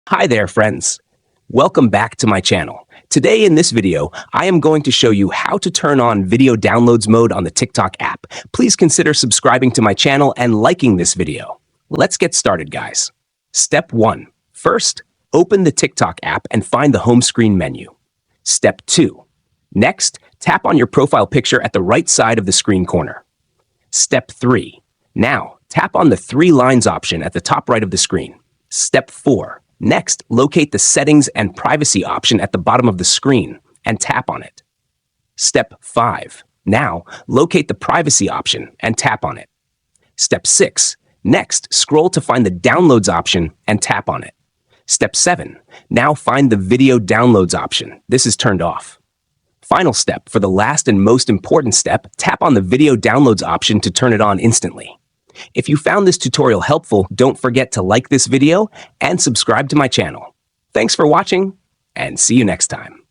Hi there, friends. Welcome back to my channel. Today in this video, I am going to show you how to turn on video downloads mode on the TikTok app. Please consider subscribing to my channel and liking this video. Let's get started, guys. Step 1. First, open the TikTok app and find the home screen menu. Step 2. Next, tap on your profile picture at the right side of the screen corner. Step 3. Now, tap on the 3 lines option at the top right of the screen. Step 4. Next, locate the Settings and Privacy option at the bottom of the screen and tap on it. Step 5. Now, locate the Privacy option and tap on it. Step 6. Next, scroll to find the Downloads option and tap on it. Step 7. Now find the Video Downloads option. This is turned off. Final step, for the last and most important step, tap on the Video Downloads option to turn it on instantly. If you found this tutorial helpful, don't forget to like this video and subscribe to my channel. Thanks for watching, and see you next time.